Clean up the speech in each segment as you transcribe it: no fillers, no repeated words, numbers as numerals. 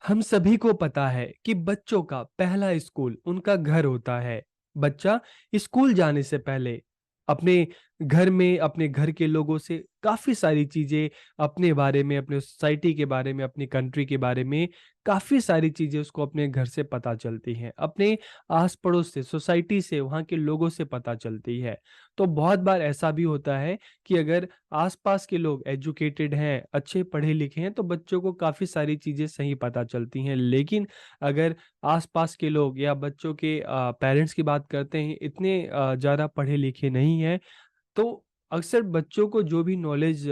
हम सभी को पता है कि बच्चों का पहला स्कूल उनका घर होता है। बच्चा स्कूल जाने से पहले अपने घर में अपने घर के लोगों से काफ़ी सारी चीज़ें अपने बारे में, अपने सोसाइटी के बारे में, अपनी कंट्री के बारे में काफ़ी सारी चीज़ें उसको अपने घर से पता चलती हैं। अपने आस-पड़ोस से, सोसाइटी से, वहाँ के लोगों से पता चलती है। तो बहुत बार ऐसा भी होता है कि अगर आस-पास के लोग एजुकेटेड हैं, अच्छे पढ़े-लिखे हैं, तो बच्चों को काफ़ी सारी चीज़ें सही पता चलती हैं। लेकिन अगर आस-पास के लोग या बच्चों के पेरेंट्स की बात करते हैं, इतने ज़्यादा पढ़े-लिखे नहीं हैं, तो अक्सर बच्चों को जो भी नॉलेज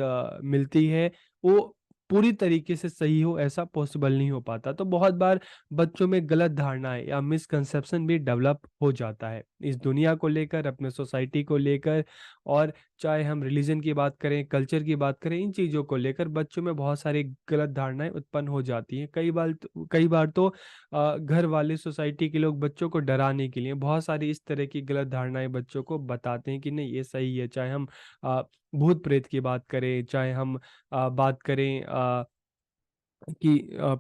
मिलती है, वो पूरी तरीके से सही हो ऐसा पॉसिबल नहीं हो पाता। तो बहुत बार बच्चों में गलत धारणाएँ या मिसकंसेप्शन भी डेवलप हो जाता है। इस दुनिया को लेकर, अपने सोसाइटी को लेकर और चाहे हम रिलीजन की बात करें, कल्चर की बात करें, इन चीज़ों को लेकर बच्चों में बहुत सारी गलत धारणाएँ उत्पन्न हो जाती हैं। कई बार तो घर वाले, सोसाइटी के लोग बच्चों को डराने के लिए बहुत सारी इस तरह की गलत धारणाएँ बच्चों को बताते हैं कि नहीं ये सही है। चाहे हम अ, भूत-प्रेत की बात करें, चाहे हम बात करें कि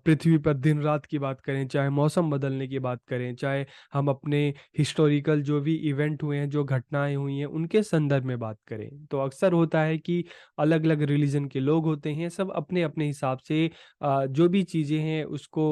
पृथ्वी पर दिन-रात की बात करें, चाहे मौसम बदलने की बात करें, चाहे हम अपने हिस्टोरिकल जो भी इवेंट हुए हैं, जो घटनाएँ हुई हैं, उनके संदर्भ में बात करें। तो अक्सर होता है कि अलग-अलग रिलीजन के लोग होते हैं, सब अपने-अपने हिसाब से जो भी चीज़ें हैं उसको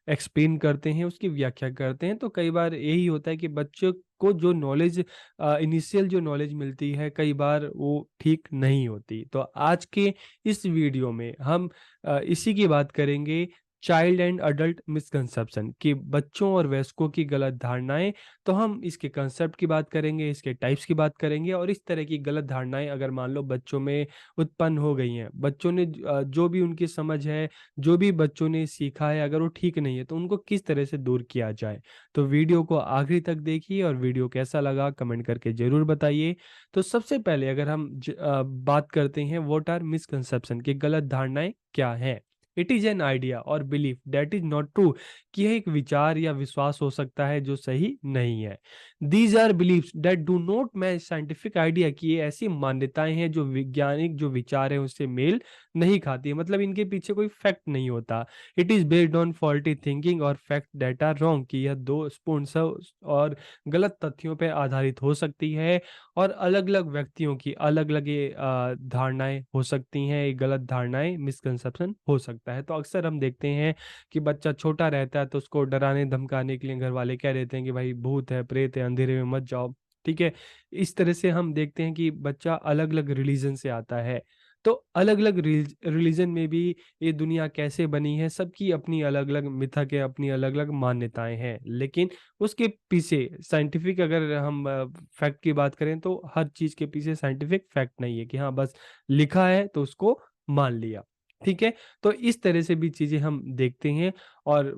एक्सप्लेन करते हैं, उसकी व्याख्या करते हैं। तो कई बार यही होता है कि बच्चों को जो नॉलेज इनिशियल जो नॉलेज मिलती है, कई बार वो ठीक नहीं होती। तो आज के इस वीडियो में हम इसी की बात करेंगे चाइल्ड एंड अडल्ट मिसकंसेप्शन कि बच्चों और वयस्कों की गलत धारणाएँ। तो हम इसके कांसेप्ट की बात करेंगे, इसके टाइप्स की बात करेंगे और इस तरह की गलत धारणाएँ अगर मान लो बच्चों में उत्पन्न हो गई हैं, बच्चों ने जो भी उनकी समझ है, जो भी बच्चों ने सीखा है अगर वो ठीक नहीं है, तो उनको किस तरह से दूर किया जाए। तो वीडियो को आखिरी तक देखिए और वीडियो कैसा लगा कमेंट करके ज़रूर बताइए। तो सबसे पहले अगर हम बात करते हैं व्हाट आर मिसकंसेप्शन कि गलत धारणाएँ क्या हैं? इट इज़ एन आइडिया और belief that is not true कि यह एक विचार या विश्वास हो सकता है जो सही नहीं है। These are beliefs that do not match scientific idea कि ये ऐसी मान्यताएँ हैं जो वैज्ञानिक जो विचार है उससे मेल नहीं खाती है। मतलब इनके पीछे कोई फैक्ट नहीं होता। It is based on faulty thinking और फैक्ट दैट आर रॉन्ग कि यह दोषपूर्ण और गलत तथ्यों पे आधारित हो सकती है और अलग-अलग व्यक्तियों की अलग-अलग ये धारणाएँ हो सकती हैं, ये गलत धारणाएँ मिसकंसेप्शन हो सकता है। तो अक्सर हम देखते हैं कि बच्चा छोटा रहता है तो उसको डराने-धमकाने के लिए घरवाले कह देते हैं कि भाई भूत है, प्रेत है, अंधेरे में मत जाओ, ठीक है? इस तरह से हम देखते हैं कि बच्चा अलग-अलग रिलीजन से आता है। तो अलग-अलग रिलीजन में भी ये दुनिया कैसे बनी है, सबकी अपनी अलग-अलग मिथक है, अपनी अलग-अलग मान्यताएँ हैं। लेकिन उसके पीछे साइंटिफिक अगर हम फैक्ट की बात करें तो हर चीज़ के पीछे साइंटिफिक फैक्ट नहीं है कि हाँ, बस लिखा है तो उसको मान लिया। ठीक है? तो इस तरह से भी चीज़ें हम देखते हैं और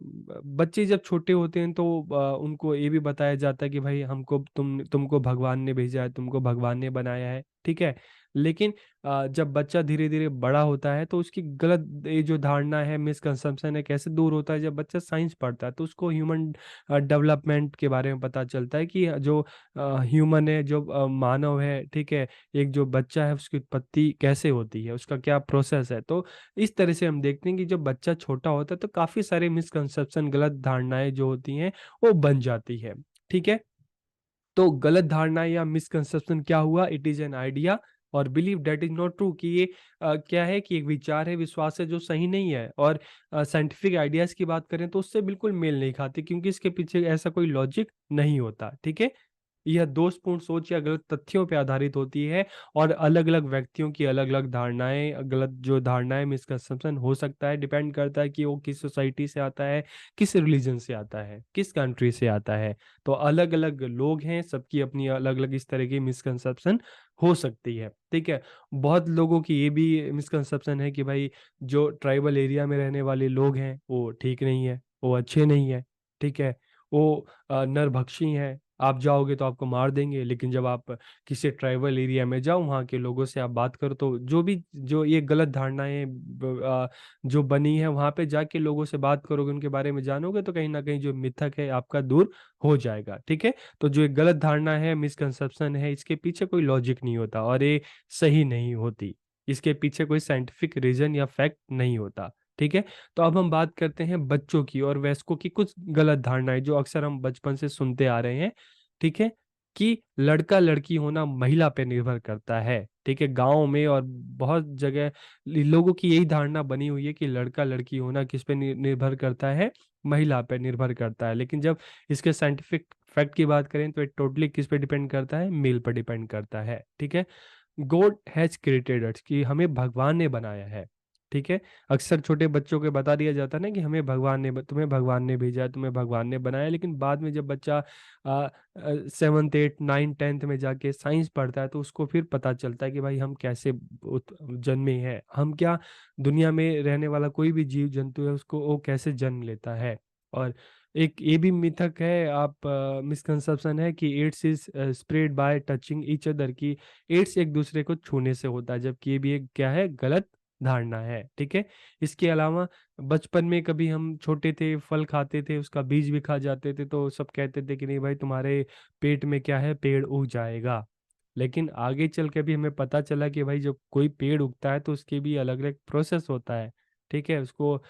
बच्चे जब छोटे होते हैं तो उनको ये भी बताया जाता है कि भाई हमको तुमको भगवान ने भेजा है, तुमको भगवान ने बनाया है। ठीक है? लेकिन जब बच्चा धीरे-धीरे बड़ा होता है तो उसकी गलत ये जो धारणा है, मिसकंसेप्शन है, कैसे दूर होता है जब बच्चा साइंस पढ़ता है तो उसको ह्यूमन डेवलपमेंट के बारे में पता चलता है कि जो ह्यूमन है, जो मानव है, ठीक है? एक जो बच्चा है उसकी उत्पत्ति कैसे होती है, उसका क्या प्रोसेस है। तो इस तरह से हम देखते हैं कि जब बच्चा छोटा होता है तो काफ़ी सारे मिसकंसेप्शन, गलत धारणाएँ जो होती हैं वो बन जाती है। ठीक है? तो गलत धारणा या मिसकंसेप्शन क्या हुआ? इट इज़ एन आइडिया और believe that is not true कि ये क्या है कि एक विचार है, विश्वास है जो सही नहीं है और साइंटिफिक आइडियाज़ की बात करें तो उससे बिल्कुल मेल नहीं खाती क्योंकि इसके पीछे ऐसा कोई लॉजिक नहीं होता, ठीक है? यह दोषपूर्ण सोच या गलत तथ्यों पे आधारित होती है और अलग-अलग व्यक्तियों की अलग-अलग धारणाएँ, गलत जो धारणाएँ मिसकंसेप्शन हो सकता है, डिपेंड करता है कि वो किस सोसाइटी से आता है, किस रिलीजन से आता है, किस कंट्री से आता है। तो अलग-अलग लोग हैं, सबकी अपनी अलग-अलग इस तरह की मिसकंसेप्शन हो सकती है, ठीक है? बहुत लोगों की ये भी मिसकंसेप्शन है कि भाई जो ट्राइबल एरिया में रहने वाले लोग हैं, वो ठीक नहीं है, वो अच्छे नहीं है, ठीक है? वो नरभक्षी हैं, आप जाओगे तो आपको मार देंगे, लेकिन जब आप किसी ट्राइबल एरिया में जाओ, वहाँ के लोगों से आप बात करो तो जो ये गलत धारणाएँ जो बनी है, वहाँ पे जाके लोगों से बात करोगे, उनके बारे में जानोगे तो कहीं न कहीं जो मिथक है आपका दूर हो जाएगा, ठीक है? तो जो एक गलत धारणा है, मिसकंसेप्शन है, इसके पीछे कोई लॉजिक नहीं होता और ये सही नहीं होती। इसके पीछे कोई साइंटिफिक रीज़न या फैक्ट नहीं होता। ठीक है। तो अब हम बात करते हैं बच्चों की और वयस्कों की कुछ गलत धारणाएं जो अक्सर हम बचपन से सुनते आ रहे हैं। ठीक है, कि लड़का लड़की होना महिला पे निर्भर करता है। ठीक है, गांव में और बहुत जगह लोगों की यही धारणा बनी हुई है कि लड़का लड़की होना किस पे निर्भर करता है, महिला पे निर्भर करता है। लेकिन जब इसके साइंटिफिक फैक्ट की बात करें तो ये टोटली किस पे डिपेंड करता है, मेल पर डिपेंड करता है। ठीक है, गॉड हैज क्रिएटेड अस, कि हमें भगवान ने बनाया है। ठीक है, अक्सर छोटे बच्चों को बता दिया जाता है ना कि हमें भगवान ने, तुम्हें भगवान ने भेजा है, तुम्हें भगवान ने बनाया है। लेकिन बाद में जब बच्चा 7th 8th 9th 10th में जाके साइंस पढ़ता है तो उसको फिर पता चलता है कि भाई हम कैसे जन्मे हैं, हम क्या, दुनिया में रहने वाला कोई भी जीव जंतु है उसको वो कैसे जन्म लेता है। और एक ये भी मिथक है, आप मिसकंसेप्शन है कि AIDS is spread by touching each other, की एड्स एक दूसरे को छूने से होता है, जबकि ये भी एक क्या है, गलत धारणा है। ठीक है, इसके अलावा बचपन में कभी हम छोटे थे, फल खाते थे, उसका बीज भी खा जाते थे तो सब कहते थे कि नहीं भाई तुम्हारे पेट में क्या है, पेड़ उग जाएगा। लेकिन आगे चल के भी हमें पता चला कि भाई जब कोई पेड़ उगता है तो उसके भी अलग अलग प्रोसेस होता है। ठीक है, उसको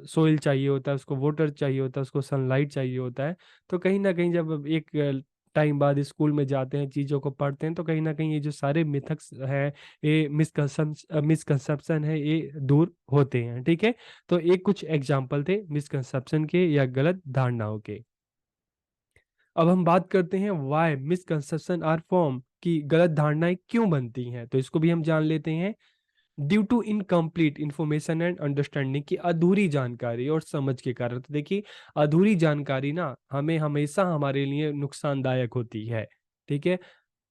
सोइल चाहिए होता है, उसको वाटर चाहिए होता है, उसको सनलाइट चाहिए होता है। तो कहीं ना कहीं जब एक टाइम बाद स्कूल में जाते हैं, चीज़ों को पढ़ते हैं, तो कहीं ना कहीं ये जो सारे मिथक्स हैं, ये मिसकंसेप्शन है, ये दूर होते हैं। ठीक है, तो ये कुछ एग्जाम्पल थे मिसकंसेप्शन के या गलत धारणाओं के। अब हम बात करते हैं वाई मिसकंसेप्शन आर फॉर्म, की गलत धारणाएं क्यों बनती हैं, तो इसको भी हम जान लेते हैं। Due to incomplete information and understanding, की अधूरी जानकारी और समझ के कारण। तो देखिए, अधूरी जानकारी ना हमें हमेशा हमारे लिए नुकसानदायक होती है। ठीक है,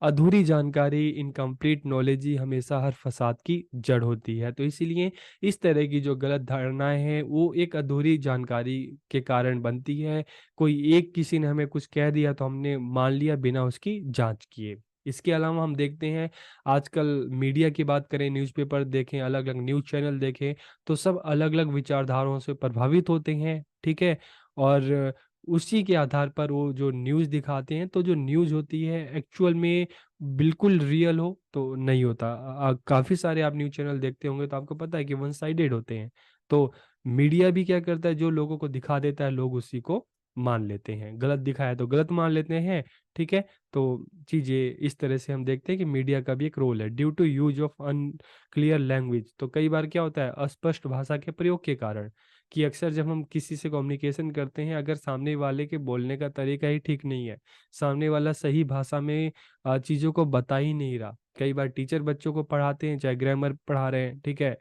अधूरी जानकारी, इनकम्प्लीट नॉलेज ही हमेशा हर फसाद की जड़ होती है। तो इसीलिए इस तरह की जो गलत धारणाएं हैं वो एक अधूरी जानकारी के कारण बनती है। कोई एक किसी ने हमें कुछ कह दिया तो हमने मान लिया बिना उसकी जांच किए। इसके अलावा हम देखते हैं आजकल मीडिया की बात करें, न्यूज़पेपर देखें, अलग अलग न्यूज़ चैनल देखें, तो सब अलग अलग विचारधाराओं से प्रभावित होते हैं। ठीक है, और उसी के आधार पर वो जो न्यूज़ दिखाते हैं, तो जो न्यूज़ होती है एक्चुअल में बिल्कुल रियल हो तो नहीं होता। काफ़ी सारे आप न्यूज़ चैनल देखते होंगे तो आपको पता है कि वन साइडेड होते हैं। तो मीडिया भी क्या करता है, जो लोगों को दिखा देता है लोग उसी को मान लेते हैं, गलत दिखाया तो गलत मान लेते हैं। ठीक है, तो चीज़ें इस तरह से हम देखते हैं कि मीडिया का भी एक रोल है। Due to use of unclear language, तो कई बार क्या होता है, अस्पष्ट भाषा के प्रयोग के कारण, कि अक्सर जब हम किसी से कम्युनिकेशन करते हैं, अगर सामने वाले के बोलने का तरीका ही ठीक नहीं है, सामने वाला सही भाषा में चीज़ों को बता ही नहीं रहा। कई बार टीचर बच्चों को पढ़ाते हैं, चाहे ग्रामर पढ़ा रहे हैं, ठीक है,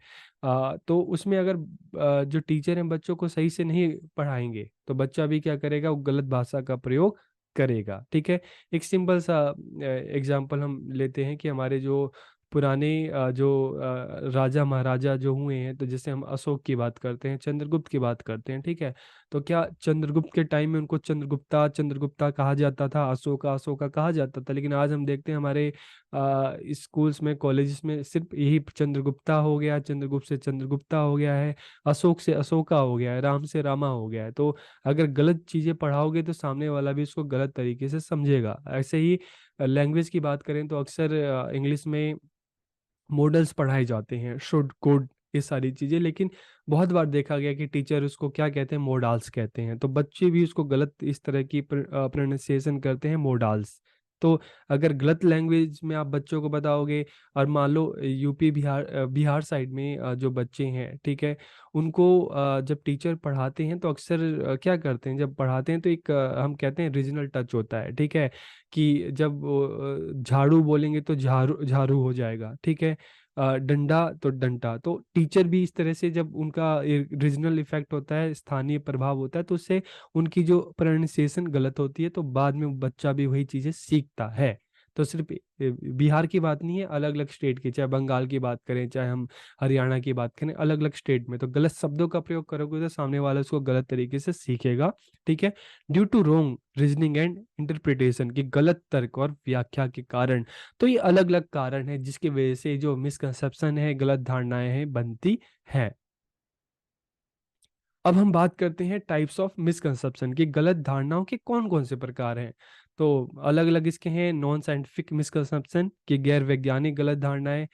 तो उसमें अगर जो टीचर हैं बच्चों को सही से नहीं पढ़ाएंगे तो बच्चा भी क्या करेगा, वो गलत भाषा का प्रयोग करेगा। ठीक है, एक सिंपल सा एग्जाम्पल हम लेते हैं कि हमारे जो पुराने राजा महाराजा जो हुए हैं, तो जैसे हम अशोक की बात करते हैं, चंद्रगुप्त की बात करते हैं। ठीक है, तो क्या चंद्रगुप्त के टाइम में उनको चंद्रगुप्ता चंद्रगुप्ता कहा जाता था, अशोका अशोका कहा जाता था, लेकिन आज हम देखते हैं हमारे स्कूल्स में, कॉलेजेस में सिर्फ यही चंद्रगुप्ता हो गया, चंद्रगुप्त से चंद्रगुप्ता हो गया है, अशोक से अशोका हो गया है, राम से रामा हो गया है। तो अगर गलत चीज़ें पढ़ाओगे तो सामने वाला भी उसको गलत तरीके से समझेगा। ऐसे ही लैंग्वेज की बात करें तो अक्सर इंग्लिश में मॉडल्स पढ़ाए जाते हैं, शुड कुड, ये सारी चीज़ें, लेकिन बहुत बार देखा गया कि टीचर उसको क्या कहते हैं, मोडाल्स कहते हैं, तो बच्चे भी उसको गलत इस तरह की प्रोनाउंसिएशन करते हैं, मोडाल्स। तो अगर गलत लैंग्वेज में आप बच्चों को बताओगे, और मान लो यूपी बिहार बिहार साइड में जो बच्चे हैं, ठीक है, उनको जब टीचर पढ़ाते हैं तो अक्सर क्या करते हैं, जब पढ़ाते हैं तो एक हम कहते हैं रीजनल टच होता है। ठीक है, कि जब वो, झाड़ू बोलेंगे तो झाड़ू झाड़ू हो जाएगा। ठीक है, डंडा तो डंडा। तो टीचर भी इस तरह से, जब उनका रीजनल इफेक्ट होता है, स्थानीय प्रभाव होता है, तो उससे उनकी जो प्रोनाउंसिएशन गलत होती है, तो बाद में बच्चा भी वही चीज़ें सीखता है। तो सिर्फ बिहार की बात नहीं है, अलग अलग स्टेट की, चाहे बंगाल की बात करें, चाहे हम हरियाणा की बात करें, अलग अलग स्टेट में तो गलत शब्दों का प्रयोग करोगे तो सामने वाला उसको गलत तरीके से सीखेगा। ठीक है, due to wrong reasoning and interpretation, की गलत तर्क और व्याख्या के कारण। तो ये अलग अलग कारण है जिसकी वजह से जो मिसकंसेप्शन है, गलत धारणाएं हैं, बनती है। अब हम बात करते हैं टाइप्स ऑफ मिसकंसेप्शन, की गलत धारणाओं के कौन कौन से प्रकार हैं। तो अलग अलग इसके हैं, नॉन साइंटिफिक मिसकंसेप्शन, की गैर वैज्ञानिक गलत धारणाएं,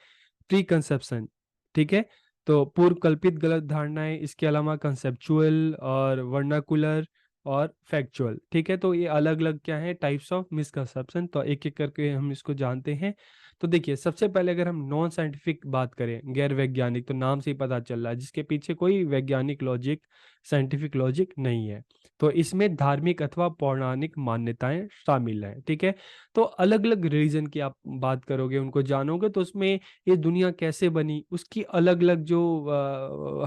प्री कंसेप्शन। ठीक है, तो पूर्व कल्पित गलत धारणाएं, इसके अलावा कंसेप्चुअल और वर्नाकुलर और फैक्चुअल। ठीक है, तो ये अलग अलग क्या है, टाइप्स ऑफ मिसकंसेप्शन। तो एक एक करके हम इसको जानते हैं। तो देखिए, सबसे पहले अगर हम नॉन साइंटिफिक बात करें, गैर वैज्ञानिक, तो नाम से ही पता चल रहा है जिसके पीछे कोई वैज्ञानिक लॉजिक, साइंटिफिक लॉजिक नहीं है। तो इसमें धार्मिक अथवा पौराणिक मान्यताएं शामिल हैं। ठीक है, तो अलग अलग रिलीजन की आप बात करोगे, उनको जानोगे, तो उसमें ये दुनिया कैसे बनी उसकी अलग अलग जो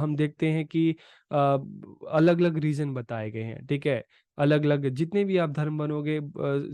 हम देखते हैं कि अलग अलग रीजन बताए गए हैं। ठीक है, अलग अलग जितने भी आप धर्म बनोगे,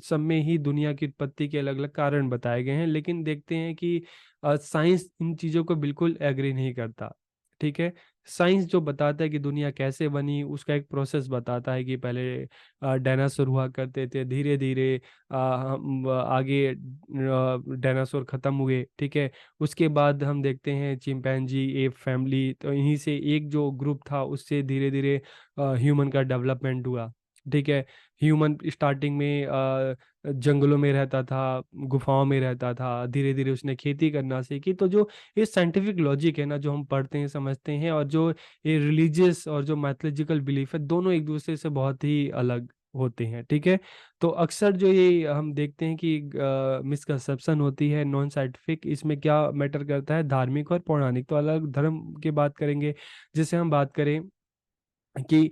सब में ही दुनिया की उत्पत्ति के अलग अलग कारण बताए गए हैं। लेकिन देखते हैं कि साइंस इन चीज़ों को बिल्कुल एग्री नहीं करता। ठीक है, साइंस जो बताता है कि दुनिया कैसे बनी, उसका एक प्रोसेस बताता है कि पहले डायनासोर हुआ करते थे, धीरे धीरे हम आगे डायनासोर खत्म हुए। ठीक है, उसके बाद हम देखते हैं चिंपैंजी एप फैमिली, तो इन्हीं से एक जो ग्रुप था उससे धीरे धीरे ह्यूमन का डेवलपमेंट हुआ। ठीक है, ह्यूमन स्टार्टिंग में जंगलों में रहता था, गुफाओं में रहता था, धीरे धीरे उसने खेती करना सीखी। तो जो ये साइंटिफिक लॉजिक है ना, जो हम पढ़ते हैं समझते हैं, और जो ये रिलीजियस और जो मैथोलॉजिकल बिलीफ है, दोनों एक दूसरे से बहुत ही अलग होते हैं। ठीक है, तो अक्सर जो ये हम देखते हैं कि मिसकंसेप्शन होती है नॉन साइंटिफिक, इसमें क्या मैटर करता है, धार्मिक और पौराणिक। तो अलग धर्म की बात करेंगे, जैसे हम बात करें कि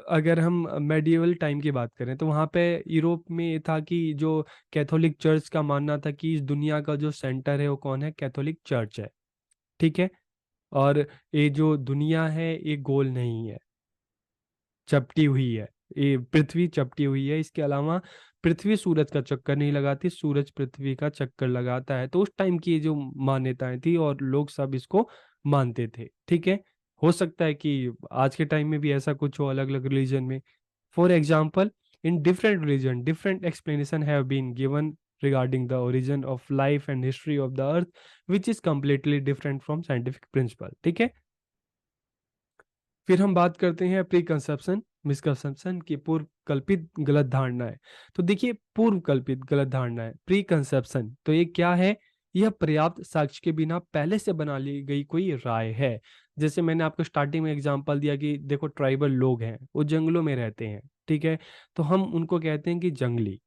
अगर हम मेडिएवल टाइम की बात करें, तो वहाँ पे यूरोप में ये था कि जो कैथोलिक चर्च का मानना था कि इस दुनिया का जो सेंटर है वो कौन है, कैथोलिक चर्च है। ठीक है, और ये जो दुनिया है ये गोल नहीं है, चपटी हुई है। ये पृथ्वी चपटी हुई है। इसके अलावा पृथ्वी सूरज का चक्कर नहीं लगाती, सूरज पृथ्वी का चक्कर लगाता है। तो उस टाइम की ये जो मान्यताएं थी और लोग सब इसको मानते थे। ठीक है, हो सकता है कि आज के टाइम में भी ऐसा कुछ हो अलग अलग रिलीजन में। For example, in different religion different explanation have been given regarding the origin of life and history of the earth, which is completely different from scientific principle। ठीक है, फिर हम बात करते हैं प्री कंसेप्शन मिसकंसेप्शन की, पूर्व कल्पित गलत धारणाएं। तो देखिए, पूर्व कल्पित गलत धारणाएं, प्री कंसेप्शन, तो ये क्या है, यह पर्याप्त साक्ष्य के बिना पहले से बना ली गई कोई राय है। जैसे मैंने आपको स्टार्टिंग में एग्जांपल दिया कि देखो, ट्राइबल लोग हैं, वो जंगलों में रहते हैं। ठीक है, तो हम उनको कहते हैं कि जंगली।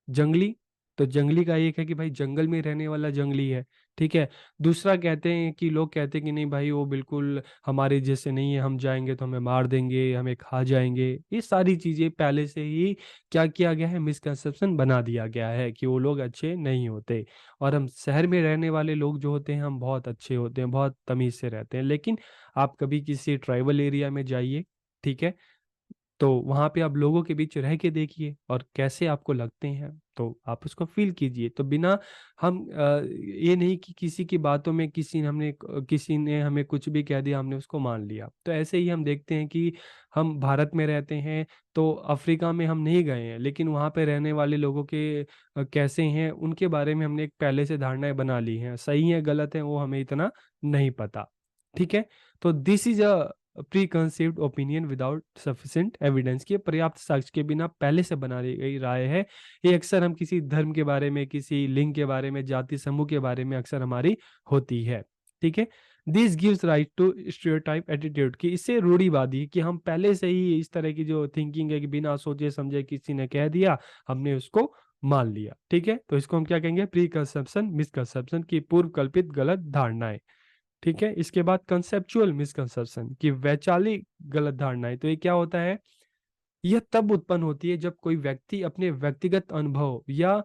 जंगली, तो जंगली का एक है कि भाई जंगल में रहने वाला जंगली है। ठीक है, दूसरा कहते हैं कि लोग कहते हैं कि नहीं भाई, वो बिल्कुल हमारे जैसे नहीं है, हम जाएंगे तो हमें मार देंगे, हमें खा जाएंगे। ये सारी चीजें पहले से ही क्या किया गया है, मिसकंसेप्शन बना दिया गया है कि वो लोग अच्छे नहीं होते। और हम शहर में रहने वाले लोग जो होते हैं, हम बहुत अच्छे होते हैं, बहुत तमीज से रहते हैं। लेकिन आप कभी किसी ट्राइबल एरिया में जाइए, ठीक है, तो वहां पे आप लोगों के बीच रह के देखिए और कैसे आपको लगते हैं, तो आप उसको फील कीजिए। तो बिना हम ये नहीं कि किसी की बातों में किसी ने हमें कुछ भी कह दिया, हमने उसको मान लिया। तो ऐसे ही हम देखते हैं कि हम भारत में रहते हैं, तो अफ्रीका में हम नहीं गए हैं, लेकिन वहाँ पे रहने वाले लोगों के कैसे हैं उनके बारे में हमने एक पहले से धारणाएं बना ली हैं। सही है गलत है वो हमें इतना नहीं पता। ठीक है, तो this is a pre conceived opinion without sufficient evidence, की पर्याप्त साक्ष्य के बिना पहले से बना ली गई राय है। ये अक्सर हम किसी धर्म के बारे में, किसी लिंग के बारे में, जाति समूह के बारे में अक्सर हमारी होती है। ठीक है, this gives right to stereotype attitude, की इससे रूढ़िवादी, कि हम पहले से ही इस तरह की जो थिंकिंग है कि बिना सोचे समझे किसी ने कह दिया, हमने उसको मान लिया। ठीक है, तो इसको हम क्या कहेंगे, प्री कंसेप्शन मिसकंसेप्शन, की पूर्व कल्पित गलत धारणाएं। ठीक है, इसके बाद कंसेप्चुअल मिसकंसेप्शन की वैचारिक गलत धारणाएं। तो ये क्या होता है, यह तब उत्पन्न होती है जब कोई व्यक्ति अपने व्यक्तिगत अनुभव या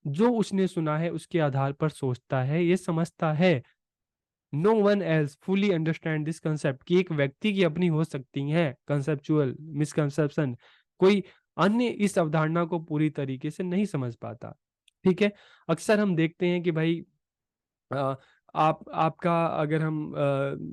जो उसने सुना है उसके आधार पर सोचता है, ये समझता है, no one else fully understand this concept, कि एक व्यक्ति की अपनी हो सकती है कंसेप्चुअल मिसकंसेप्शन, कोई अन्य इस अवधारणा को पूरी तरीके से नहीं समझ पाता। ठीक है, अक्सर हम देखते हैं कि भाई अ, आप आपका अगर हम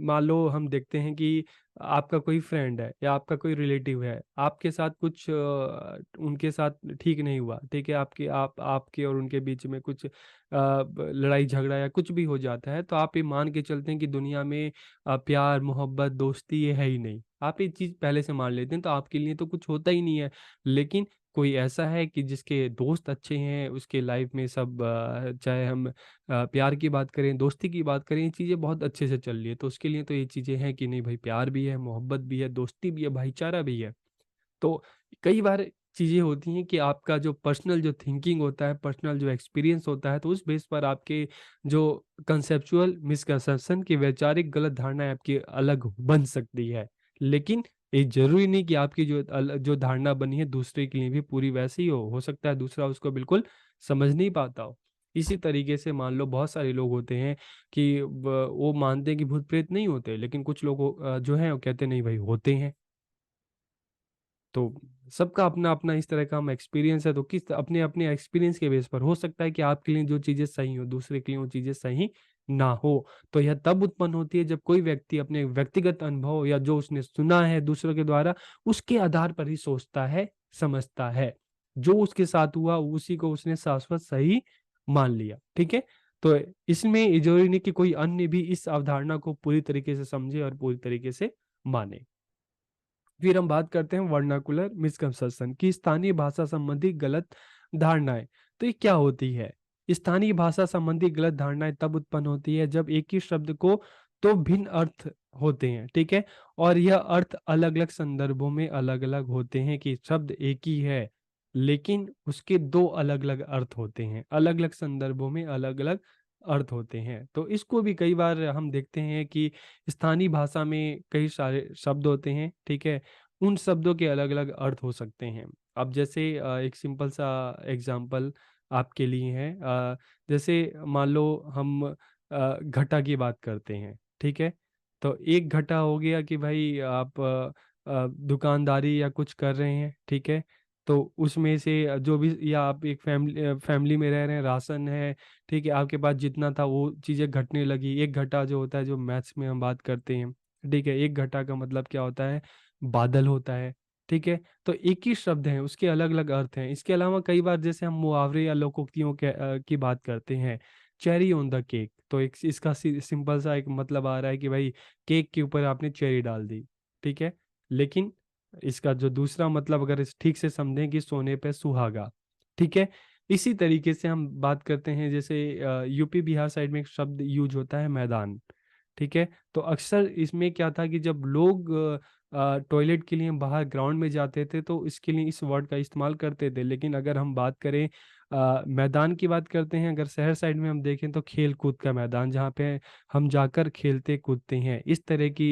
मान लो हम देखते हैं कि आपका कोई फ्रेंड है या आपका कोई रिलेटिव है, आपके साथ कुछ उनके साथ ठीक नहीं हुआ। ठीक है, आपके और उनके बीच में कुछ लड़ाई झगड़ा या कुछ भी हो जाता है, तो आप ये मान के चलते हैं कि दुनिया में प्यार मोहब्बत दोस्ती ये है ही नहीं। आप ये चीज़ पहले से मान लेते हैं, तो आपके लिए तो कुछ होता ही नहीं है। लेकिन कोई ऐसा है कि जिसके दोस्त अच्छे हैं, उसके लाइफ में सब चाहे हम प्यार की बात करें, दोस्ती की बात करें, ये चीज़ें बहुत अच्छे से चल रही है। तो उसके लिए तो ये चीज़ें हैं कि नहीं भाई, प्यार भी है, मोहब्बत भी है, दोस्ती भी है, भाईचारा भी है। तो कई बार चीज़ें होती हैं कि आपका जो पर्सनल जो थिंकिंग होता है, पर्सनल जो एक्सपीरियंस होता है, तो उस बेस पर आपके जो कंसेप्चुअल मिसकंसेप्शन की वैचारिक गलत धारणाएँ आपकी अलग बन सकती है। लेकिन ये ज़रूरी नहीं कि आपकी जो धारणा बनी है दूसरे के लिए भी पूरी वैसी ही हो सकता है दूसरा उसको बिल्कुल समझ नहीं पाता हो। इसी तरीके से मान लो बहुत सारे लोग होते हैं कि वो मानते हैं कि भूत-प्रेत नहीं होते, लेकिन कुछ लोग जो हैं वो कहते हैं नहीं भाई होते हैं। तो सबका अपना-अपना इस तरह का हम एक्सपीरियंस है, तो किस अपने-अपने एक्सपीरियंस के बेस पर हो सकता है कि आपके लिए जो चीज़ें सही हो, दूसरे के लिए वो चीज़ें सही ना हो। तो यह तब उत्पन्न होती है जब कोई व्यक्ति अपने व्यक्तिगत अनुभव या जो उसने सुना है दूसरों के द्वारा, उसके आधार पर ही सोचता है, समझता है। जो उसके साथ हुआ उसी को उसने शाश्वत सही मान लिया, ठीक है? तो इसमें ये ज़रूरी नहीं कि कोई अन्य भी इस अवधारणा को पूरी तरीके से समझे और पूरी तरीके से माने। फिर हम बात करते हैं वर्नाकुलर मिसकंसेप्शन की स्थानीय भाषा संबंधी गलत धारणाएं। तो ये क्या होती है? स्थानीय भाषा संबंधी गलत धारणाएं तब उत्पन्न होती है जब एक ही शब्द को तो भिन्न अर्थ होते हैं, ठीक है? और यह अर्थ अलग अलग संदर्भों में अलग अलग होते हैं कि शब्द एक ही है, लेकिन उसके दो अलग अलग अर्थ होते हैं, अलग अलग संदर्भों में अलग अलग अर्थ होते हैं। तो इसको भी कई बार हम देखते हैं कि स्थानीय भाषा में कई सारे शब्द होते हैं, ठीक है? उन शब्दों के अलग-अलग अर्थ हो सकते हैं। अब जैसे एक सिंपल सा एग्ज़ाम्पल आपके लिए है, जैसे मान लो हम घटा की बात करते हैं, ठीक है? तो एक घटा हो गया कि भाई आप दुकानदारी या कुछ कर रहे हैं, ठीक है? तो उसमें से जो भी या आप एक फैमिली में रह रहे हैं, राशन है, ठीक है? आपके पास जितना था वो चीज़ें घटने लगी। एक घटा जो होता है, जो मैथ्स में हम बात करते हैं, ठीक है? एक घटा का मतलब क्या होता है? बादल होता है, ठीक है? तो एक ही शब्द है, उसके अलग-अलग अर्थ हैं। इसके अलावा कई बार जैसे हम मुहावरे या लोकोक्तियों की बात करते हैं, चेरी ऑन द केक, तो एक इसका सिंपल सा एक मतलब आ रहा है कि भाई केक के ऊपर आपने चेरी डाल दी, ठीक है? लेकिन इसका जो दूसरा मतलब अगर इस ठीक से समझें कि सोने पे सुहागा, ठीक है? इसी तरीके से हम बात करते हैं जैसे यूपी बिहार साइड में एक शब्द यूज़ होता है मैदान, ठीक है? तो अक्सर इसमें क्या था कि जब लोग टॉयलेट के लिए बाहर ग्राउंड में जाते थे तो इसके लिए इस वर्ड का इस्तेमाल करते थे। लेकिन अगर हम बात करें मैदान की बात करते हैं, अगर शहर साइड में हम देखें तो खेल-कूद का मैदान जहाँ पे हम जाकर खेलते कूदते हैं। इस तरह की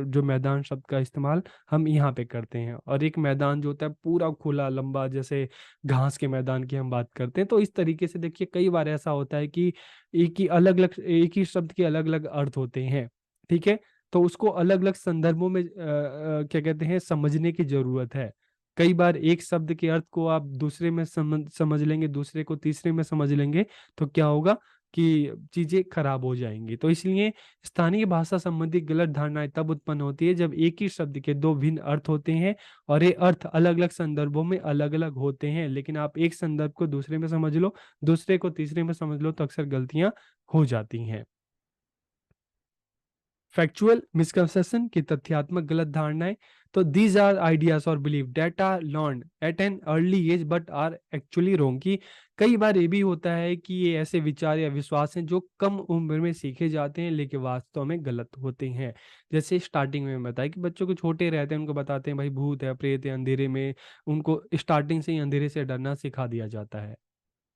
जो मैदान शब्द का इस्तेमाल हम यहाँ पे करते हैं। और एक मैदान जो होता है पूरा खुला लंबा जैसे घास के मैदान की हम बात करते हैं। तो इस तरीके से देखिए कई बार ऐसा होता है कि एक ही शब्द के अलग-अलग अर्थ होते हैं, ठीक है? तो उसको अलग-अलग संदर्भों में क्या कहते हैं समझने की ज़रूरत है। कई बार एक शब्द के अर्थ को आप दूसरे में समझ लेंगे, दूसरे को तीसरे में समझ लेंगे, तो क्या होगा कि चीज़ें खराब हो जाएँगी। तो इसलिए स्थानीय भाषा संबंधी गलत धारणाएँ तब उत्पन्न होती है जब एक ही शब्द के 2 भिन्न अर्थ होते हैं और ये अर्थ अलग-अलग संदर्भों में अलग-अलग होते हैं। लेकिन आप एक संदर्भ को दूसरे में समझ लो, दूसरे को तीसरे में समझ लो तो अक्सर गलतियाँ हो जाती हैं। फैक्चुअल मिसकंसेप्शन की तथ्यात्मक गलत धारणाएं, तो दीज आर आइडियाज और believe that are learn at an early age but are actually wrong, कि कई बार ये भी होता है कि ये ऐसे विचार या विश्वास हैं जो कम उम्र में सीखे जाते हैं लेकिन वास्तव में गलत होते हैं। जैसे स्टार्टिंग में बताया कि बच्चों को छोटे रहते हैं उनको बताते हैं भाई भूत है, प्रेत है, अंधेरे में उनको स्टार्टिंग से ही अंधेरे से डरना सिखा दिया जाता है,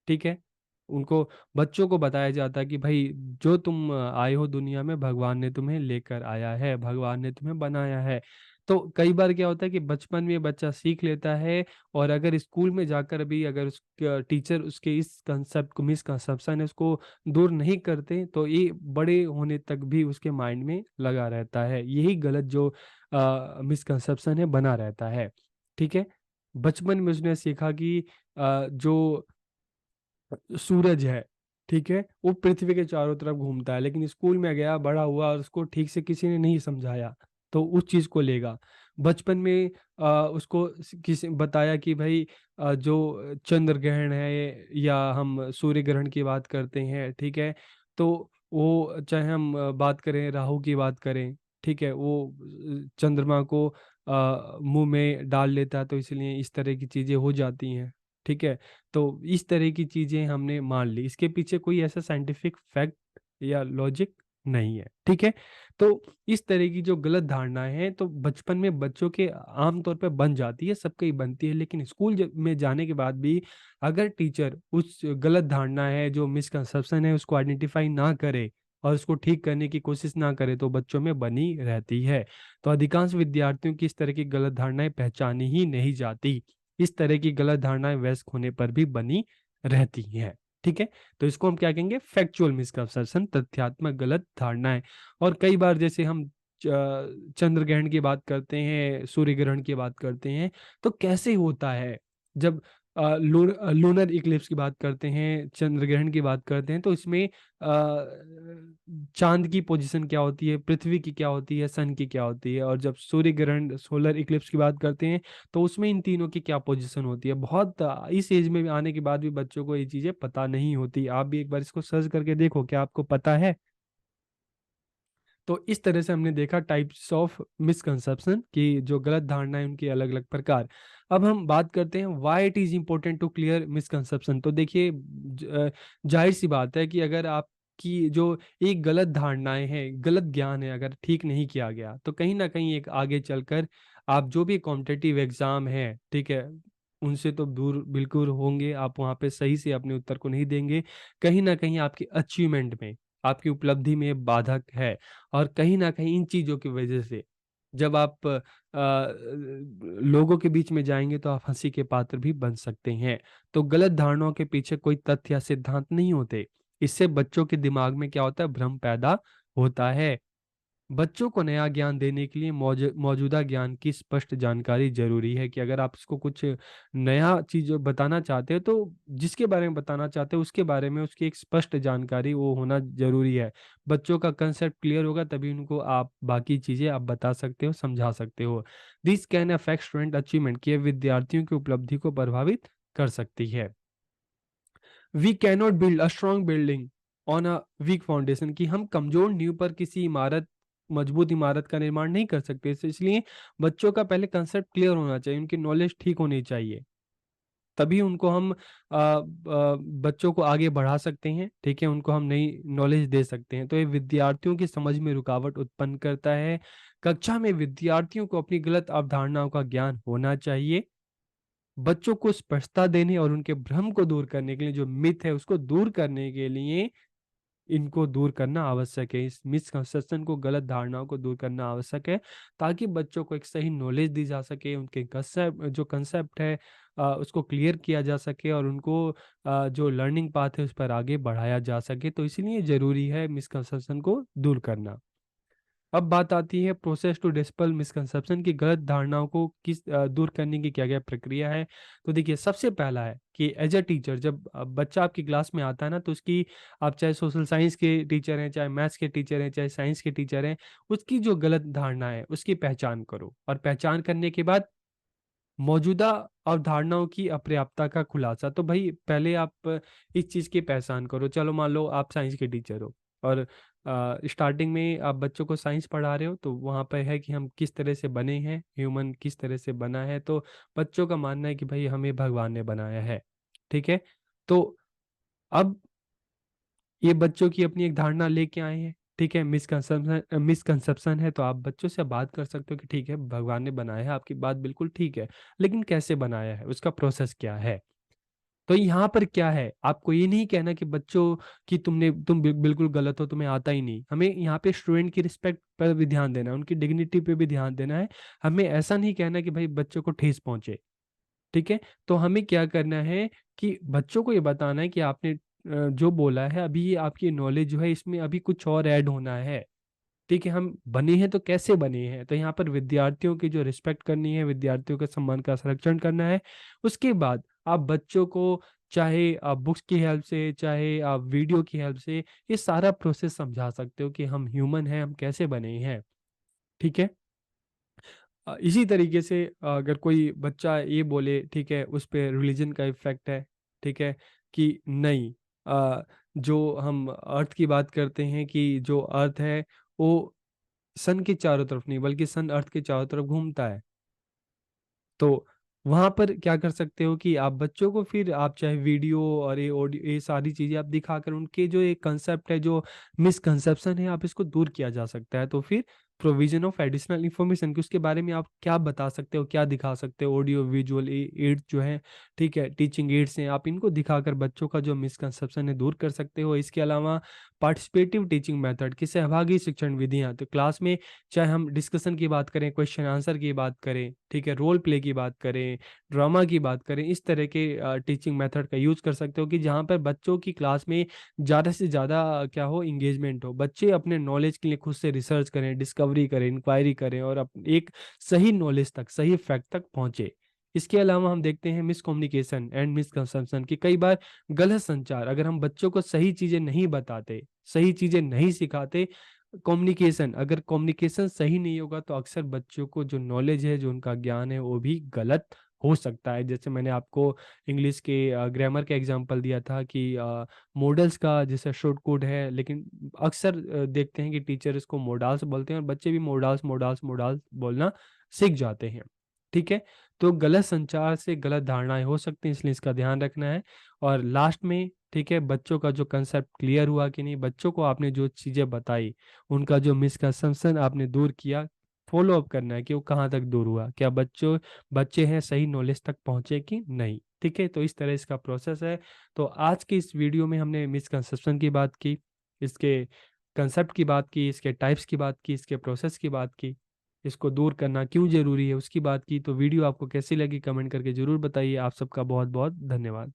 ठीक है? उनको बच्चों को बताया जाता है कि भाई जो तुम आए हो दुनिया में भगवान ने तुम्हें लेकर आया है, भगवान ने तुम्हें बनाया है। तो कई बार क्या होता है कि बचपन में बच्चा सीख लेता है और अगर स्कूल में जाकर भी अगर उसका टीचर उसके इस कांसेप्ट को मिसकंसेप्शन है उसको दूर नहीं करते तो ये बड़े होने तक भी उसके माइंड में लगा रहता है। यही गलत जो मिसकंसेप्शन है बना रहता है। ठीक है? बचपन में उसने सीखा कि जो सूरज है, ठीक है? वो पृथ्वी के चारों तरफ घूमता है, लेकिन स्कूल में गया, बड़ा हुआ और उसको ठीक से किसी ने नहीं समझाया, तो उस चीज़ को लेगा। बचपन में उसको किसी बताया कि भई जो चंद्र ग्रहण है या हम सूर्य ग्रहण की बात करते हैं, ठीक है? तो वो चाहे हम बात करें राहु की बात करें, ठीक है? वो चंद्रमा को मुंह में डाल लेता है, तो इसलिए इस तरह की चीज़ें हो जाती हैं। ठीक है? तो इस तरह की चीज़ें हमने मान ली, इसके पीछे कोई ऐसा साइंटिफिक फैक्ट या लॉजिक नहीं है। ठीक है? तो इस तरह की जो गलत धारणाएं हैं, तो बचपन में बच्चों के आम तौर पे बन जाती है, सबके ही बनती है, लेकिन स्कूल में जाने के बाद भी अगर टीचर उस गलत धारणा है, जो मिसकंसेप्शन है, उसको आइडेंटिफाई ना करे और उसको ठीक करने की कोशिश ना करे, तो बच्चों में बनी रहती है। तो अधिकांश विद्यार्थियों की इस तरह की गलत धारणाएं पहचानी ही नहीं जाती। इस तरह की गलत धारणाएं वयस्क होने पर भी बनी रहती हैं। ठीक है? तो इसको हम क्या कहेंगे? फैक्चुअल मिसकंसेप्शन, तथ्यात्मक गलत धारणाएं। और कई बार जैसे हम चंद्र ग्रहण की बात करते हैं, सूर्य ग्रहण की बात करते हैं, तो कैसे होता है? जब लूनर इक्लिप्स की बात करते हैं, चंद्र ग्रहण की बात करते हैं, तो इसमें चांद की पोजीशन क्या होती है, पृथ्वी की क्या होती है, सन की क्या होती है, और जब सूर्य ग्रहण, सोलर इक्लिप्स की बात करते हैं, तो उसमें इन तीनों की क्या पोजीशन होती है। बहुत इस एज में आने के बाद भी बच्चों को ये चीजें पता नहीं होती। आप भी एक बार इसको सर्च करके देखो, क्या आपको पता है? तो इस तरह से हमने देखा टाइप्स ऑफ मिसकंसेप्शन, कि जो गलत धारणा है उनके अलग अलग प्रकार। अब हम बात करते हैं why it is important to clear misconception. तो देखिए, जाहिर सी बात है कि अगर आपकी जो एक गलत धारणाएं हैं, गलत ज्ञान है, अगर ठीक नहीं किया गया, तो कहीं ना कहीं एक आगे चलकर आप जो भी कॉम्पिटिटिव एग्जाम है, ठीक है, उनसे तो दूर बिल्कुल होंगे। आप वहाँ पे सही से अपने उत्तर को नहीं देंगे। कहीं ना कहीं आपकी अचीवमेंट में, आपकी उपलब्धि में बाधक है। और कहीं ना कहीं इन चीजों की वजह से जब आप लोगों के बीच में जाएंगे, तो आप हंसी के पात्र भी बन सकते हैं। तो गलत धारणाओं के पीछे कोई तथ्य या सिद्धांत नहीं होते। इससे बच्चों के दिमाग में क्या होता है? भ्रम पैदा होता है। बच्चों को नया ज्ञान देने के लिए मौजूदा ज्ञान की स्पष्ट जानकारी जरूरी है, कि अगर आप इसको कुछ नया चीज बताना चाहते हो, तो जिसके बारे में बताना चाहते हो उसके बारे में उसकी एक स्पष्ट जानकारी वो होना जरूरी है। बच्चों का कंसेप्ट क्लियर होगा, तभी उनको आप बाकी चीजें आप बता सकते हो, समझा सकते हो। This can affect student achievement, कि ये विद्यार्थियों की उपलब्धि को प्रभावित कर सकती है। We cannot build a strong building on a weak foundation, कि हम कमजोर नींव पर किसी इमारत, मजबूत इमारत का निर्माण नहीं कर सकते। इसलिए बच्चों का पहले कंसेप्ट क्लियर होना चाहिए, उनकी नॉलेज ठीक होनी चाहिए, तभी उनको हम बच्चों को आगे बढ़ा सकते हैं। ठीक है? उनको हम नई नॉलेज दे सकते हैं। तो ये विद्यार्थियों की समझ में रुकावट उत्पन्न करता है। कक्षा में विद्यार्थियों को अपनी गलत अवधारणाओं का ज्ञान होना चाहिए। बच्चों को स्पष्टता देने और उनके भ्रम को दूर करने के लिए, जो मिथ है उसको दूर करने के लिए, इनको दूर करना आवश्यक है। इस मिसकंसेप्शन को, गलत धारणाओं को दूर करना आवश्यक है, ताकि बच्चों को एक सही नॉलेज दी जा सके, उनके कंसेप्ट, जो कंसेप्ट है उसको क्लियर किया जा सके, और उनको जो लर्निंग पाथ है उस पर आगे बढ़ाया जा सके। तो इसीलिए जरूरी है मिसकंसेप्शन को दूर करना। अब बात आती है प्रोसेस टू डिस्पेल मिसकंसेप्शन, की गलत धारणाओं को दूर करने की क्या क्या प्रक्रिया है। तो देखिए, सबसे पहला है कि एज अ टीचर, जब बच्चा आपकी क्लास में आता है ना, तो उसकी, आप चाहे सोशल साइंस के टीचर हैं, चाहे मैथ्स के टीचर हैं, चाहे साइंस के टीचर हैं, उसकी जो गलत धारणा है उसकी पहचान करो। और पहचान करने के बाद मौजूदा अवधारणाओं की अपर्याप्तता का खुलासा। तो भाई पहले आप इस चीज़ की पहचान करो। चलो मान लो आप साइंस के टीचर हो, और स्टार्टिंग में आप बच्चों को साइंस पढ़ा रहे हो, तो वहाँ पे है कि हम किस तरह से बने हैं, ह्यूमन किस तरह से बना है। तो बच्चों का मानना है कि भाई हमें भगवान ने बनाया है। ठीक है? तो अब ये बच्चों की अपनी एक धारणा लेके आए हैं। ठीक है? मिसकंसेप्शन, मिसकंसेप्शन है, तो आप बच्चों से बात कर सकते हो कि ठीक है, भगवान ने बनाया है, आपकी बात बिल्कुल ठीक है, लेकिन कैसे बनाया है, उसका प्रोसेस क्या है। तो यहाँ पर क्या है, आपको ये नहीं कहना कि बच्चों कि तुम बिल्कुल गलत हो, तुम्हें आता ही नहीं। हमें यहाँ पे स्टूडेंट की रिस्पेक्ट पर भी ध्यान देना है, उनकी डिग्निटी पे भी ध्यान देना है। हमें ऐसा नहीं कहना कि भाई बच्चों को ठेस पहुंचे। ठीक है? तो हमें क्या करना है कि बच्चों को ये बताना है कि आपने जो बोला है, अभी ये आपकी नॉलेज जो है, इसमें अभी कुछ और ऐड होना है। ठीक है? हम बने हैं तो कैसे बने हैं, तो यहाँ पर विद्यार्थियों की जो रिस्पेक्ट करनी है, विद्यार्थियों के सम्मान का संरक्षण करना है। उसके बाद आप बच्चों को, चाहे आप बुक्स की हेल्प से, चाहे आप वीडियो की हेल्प से, ये सारा प्रोसेस समझा सकते हो कि हम ह्यूमन हैं, हम कैसे बने हैं। ठीक है? इसी तरीके से अगर कोई बच्चा ये बोले, ठीक है, उस पे रिलीजन का इफेक्ट है, ठीक है, कि नहीं, जो हम अर्थ की बात करते हैं, कि जो अर्थ है वो सन के चारों तरफ नहीं, बल्कि सन अर्थ के चारों तरफ घूमता है। तो वहाँ पर क्या कर सकते हो कि आप बच्चों को फिर आप चाहे वीडियो और ये ऑडियो ये सारी चीज़ें आप दिखाकर उनके जो एक कंसेप्ट है, जो मिसकंसेप्शन है, आप इसको दूर किया जा सकता है। तो फिर प्रोविज़न ऑफ एडिशनल इन्फॉर्मेशन कि उसके बारे में आप क्या बता सकते हो, क्या दिखा सकते हो, ऑडियो विजुअल एड्स जो हैं, ठीक है, टीचिंग एड्स हैं, आप इनको दिखाकर बच्चों का जो मिसकंसेप्शन है दूर कर सकते हो। इसके अलावा पार्टिसिपेटिव टीचिंग मेथड कि सहभागी शिक्षण विधियाँ, तो क्लास में चाहे हम डिस्कशन की बात करें, क्वेश्चन आंसर की बात करें, ठीक है, रोल प्ले की बात करें, ड्रामा की बात करें, इस तरह के टीचिंग मेथड का यूज़ कर सकते हो कि जहाँ पर बच्चों की क्लास में ज़्यादा से ज़्यादा क्या हो, एंगेजमेंट हो। बच्चे अपने नॉलेज के लिए खुद से रिसर्च करें, डिस्कवरी करें, इंक्वायरी करें और एक सही नॉलेज तक, सही फैक्ट तक पहुँचे। इसके अलावा हम देखते हैं मिसकम्युनिकेशन एंड मिसकंसेप्शन कि कई बार गलत संचार, अगर हम बच्चों को सही चीज़ें नहीं बताते, सही चीज़ें नहीं सिखाते, कम्युनिकेशन, अगर कम्युनिकेशन सही नहीं होगा तो अक्सर बच्चों को जो नॉलेज है, जो उनका ज्ञान है, वो भी गलत हो सकता है। जैसे मैंने आपको इंग्लिश के ग्रामर का एग्जांपल दिया था कि मॉडल्स का जैसे शॉर्ट कोड है, लेकिन अक्सर देखते हैं कि टीचर इसको मोडाल्स बोलते हैं और बच्चे भी मोडाल्स मोडाल्स मोडाल्स बोलना सीख जाते हैं। ठीक है? तो गलत संचार से गलत धारणाएँ हो सकती हैं, इसलिए इसका ध्यान रखना है। और लास्ट में, ठीक है, बच्चों का जो कंसेप्ट क्लियर हुआ कि नहीं, बच्चों को आपने जो चीज़ें बताई, उनका जो मिसकंसेप्शन आपने दूर किया, फ़ॉलो अप करना है कि वो कहाँ तक दूर हुआ। क्या बच्चे हैं सही नॉलेज तक पहुँचे कि नहीं, ठीक है? तो इस तरह इसका प्रोसेस है। तो आज की इस वीडियो में हमने मिसकंसेप्शन की बात की, इसके कंसेप्ट की बात की, इसके टाइप्स की बात की, इसके प्रोसेस की बात की, इसको दूर करना क्यों ज़रूरी है उसकी बात की। तो वीडियो आपको कैसी लगी कमेंट करके ज़रूर बताइए। आप सबका बहुत-बहुत धन्यवाद।